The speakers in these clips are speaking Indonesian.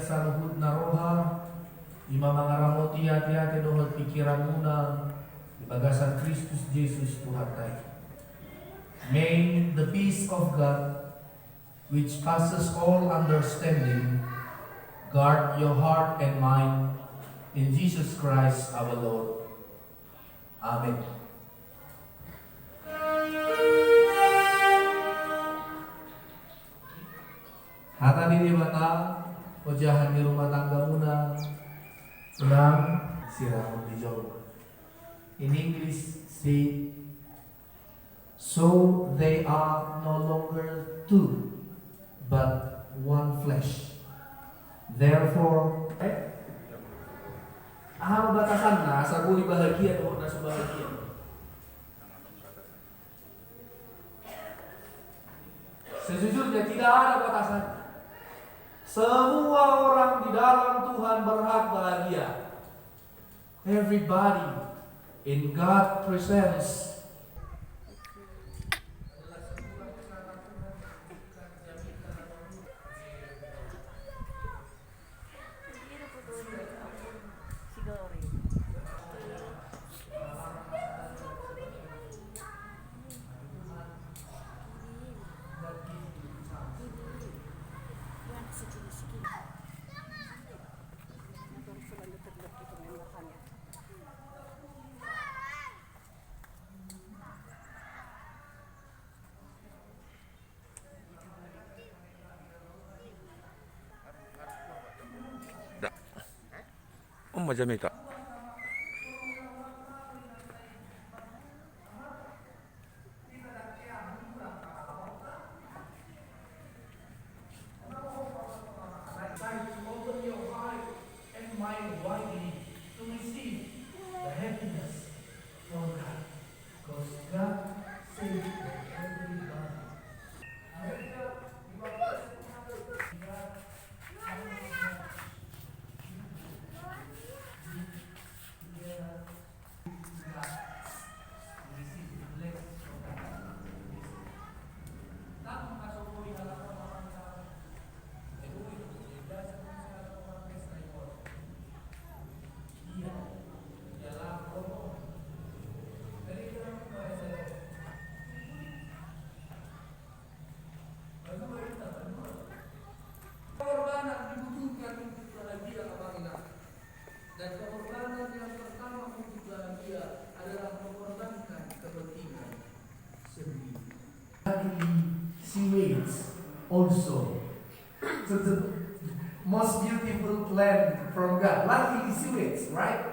sa luhod na roha, imamangaramoti hati-hati dohod pikiran muna, ibagasan Kristus Jesus Tuhan tayo. May the peace of God, which passes all understanding, guard your heart and mind in Jesus Christ our Lord. Amen. Hata di mata, wajahan di rumah tangga muna, senang, sirahun di jauh. In English, say, so they are no longer two, but one flesh. Therefore, ang batasan na sa guli bahagia o nasa bahagia. Sejujurnya tidak ada batasan. Semua orang di dalam Tuhan berhak bahagia. Everybody in God's presence Jamaica. open your heart and mind widely to receive the happiness from God. Because God saved everybody. Pengorbanan dibutuhkan untuk bahagia abang. Dan pengorbanan yang pertama untuk bahagia adalah mengorbankan kepentingan sendiri. Luckily, she waits also. So the most beautiful plan from God. Luckily, she waits, right?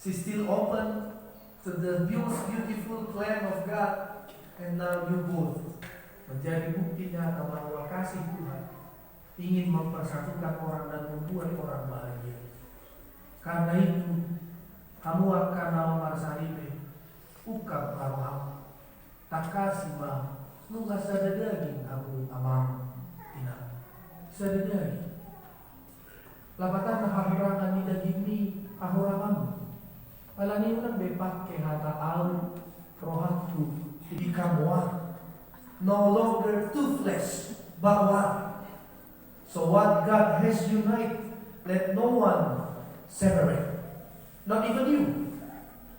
She's still open to the most beautiful plan of God, and now you both menjadi bukti nyata bahwa kasih Tuhan ingin mempersatukan orang dan membuat orang bahagia. Karena itu, kamu akan nalamar saribe, ukap alam, tak kasih mah, nunggu sada daging abu amam, tina, sada daging. Lapatan na hahurangan ni daging ni hahurangan. Palani mo nang bepak ke hata al rohatu, hindi kamuan. No longer two flesh, but one. So what God has united, let no one separate. Not even you.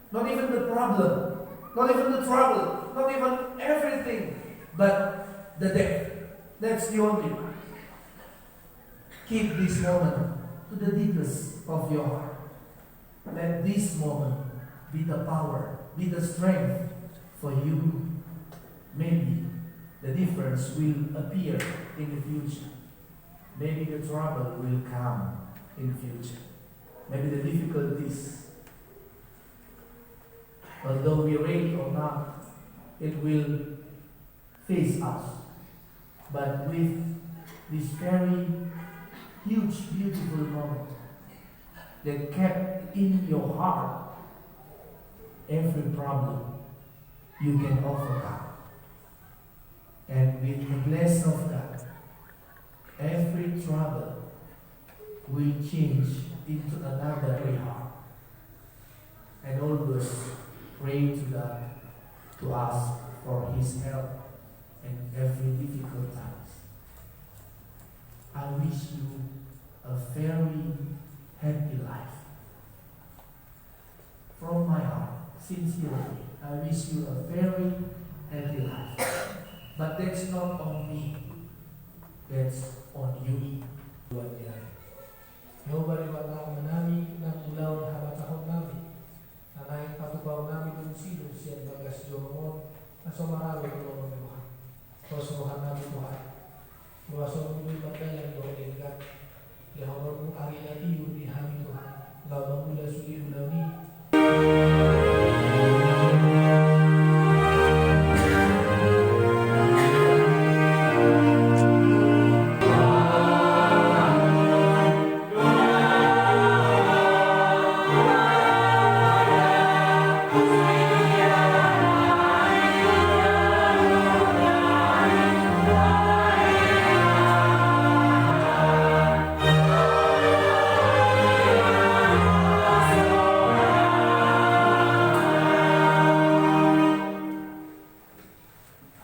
Not even the problem. Not even the trouble. Not even everything. But the death. That's the only one. Keep this moment to the deepest of your heart. Let this moment be the power, be the strength for you. Maybe the difference will appear in the future. Maybe the trouble will come in the future. Maybe the difficulties, although we ready or not, it will face us. But with this very huge, beautiful moment that kept in your heart every problem you can overcome. And with the blessing of God, every trouble will change into another very heart. And always pray to God to ask for His help in every difficult times. I wish you a very happy life. From my heart, sincerely, I wish you a very happy life. But that's not on me, that's on you. Nobody but now menami ng ulaw na habatahon namin. Nanay patubaw namin ng sino siya bagas jomon na sumarawi ko ng Tuhan. Rosuhan namin Tuhan. Luwason mo yung magdayan doon ingat. Lahawag mong ari na tiyo di hami Tuhan. Bawang mula suli ulang ni.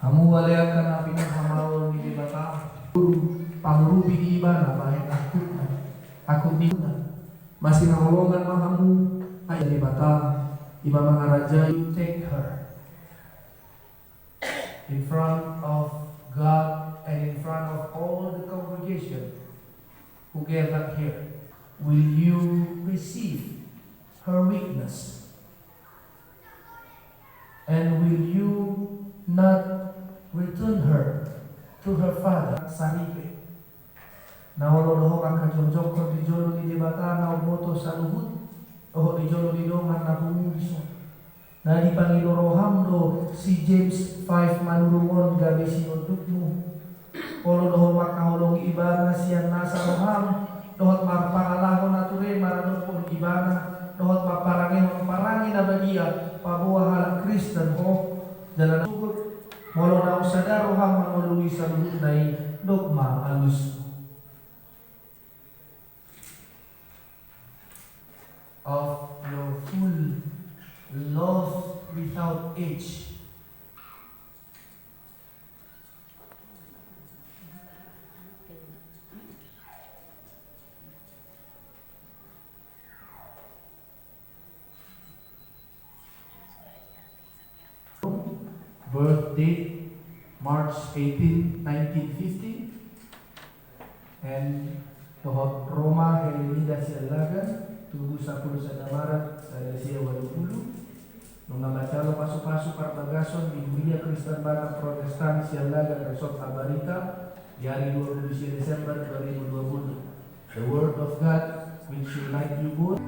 Hamuwalayakan na pinaghamawal ni Bata. Pangurubi di iba na bahit akut di na. Masih nahulungan mahamu ay ni Bata. Iba mga raja, you take her in front of God and in front of all the congregation who gathered here. Will you receive her weakness? And will you not return her to her father, Saripe? Nauloloho ang kajomjom ko di jolo ni Bata na umoto sa luhut o di jolo ni dongan na pumuliso. Na di Panginoon do si James 5 manurungon gabi sinunduk mo. Ololoho makahulong iba na siya nasa roham. Dohot magpangalahon na ture maranong pun iba na. Dohot magparangin na bagia pabuah halang Kristen ho. Jalan sugod. Molo na usada roham mangulungi sa luhut na dogma alus of your full love without age. Birth date March 18, 1950, and Tohot Roma Helenida Sialagan tubuh 10 sa Maret sa Asia 80. Nung namacalo pasok-pasok Bagason di Gereja Kristen Batak Protestan Sialagan Resort Abarita di hari 27 Desember 2020. The Word of God which unite you both.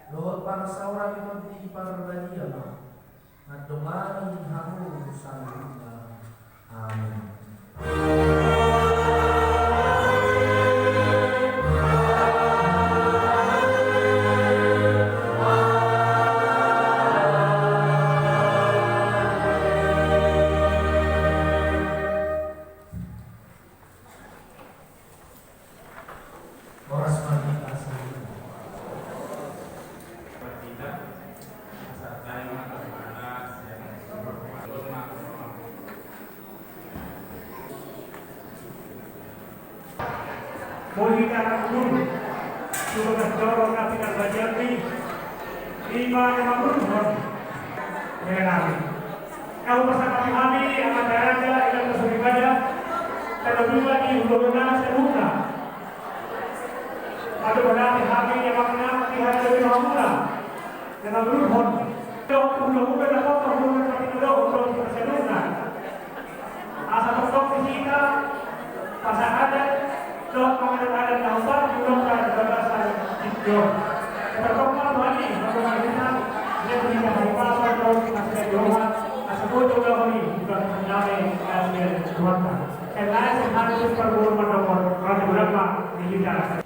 Lord para sa oras ito di paralahiya at dumani hamu sa lupa. Amen. Oras magita sa Muli ka ng ulo, sumagas dorong na pinagbadyan ni lima na mamulunod. Kaya namin. Ako pa sa kami ang mataraga, ilang na sa ibadah, talaguan ni Ulog na sa luna. Ada berarti kami yang makna pihak dari Mahmula dengan berhubung. Jauh berhubung dapat berhubung dengan kita untuk berseluruh. Asal bersama kita pasangan jauh mengenai dasar belum ada batasan itu. Pertemuan ini bagaimana kita berikan hikmah jauh kita jauh. Asal juga kami bukan mengenai dan berbuat. Selain harus berbuat mendapat rasa berapa digital.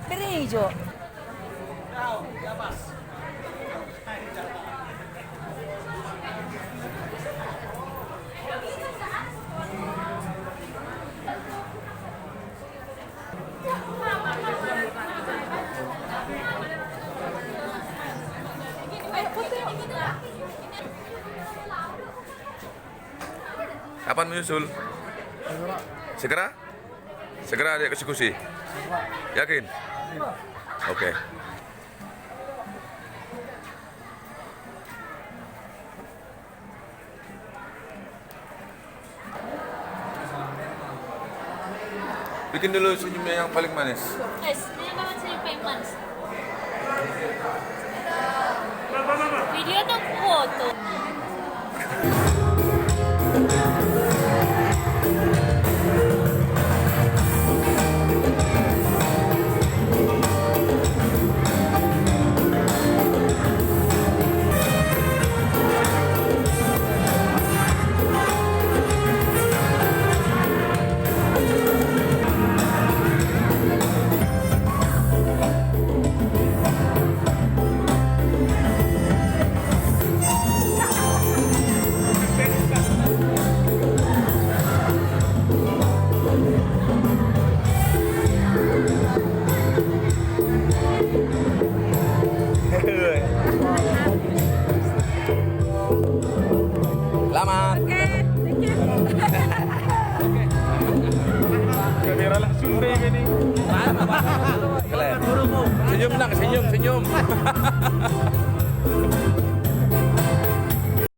Beri hijau. Kapan menyusul? Segera? Segera ada eksekusi? Yakin? Oke. Bikin dulu senyumnya yang paling manis. Guys, ini banget sih payments. Video atau foto? Selamat. Kamera langsung deh ini. Kalian. Senyum nak, senyum.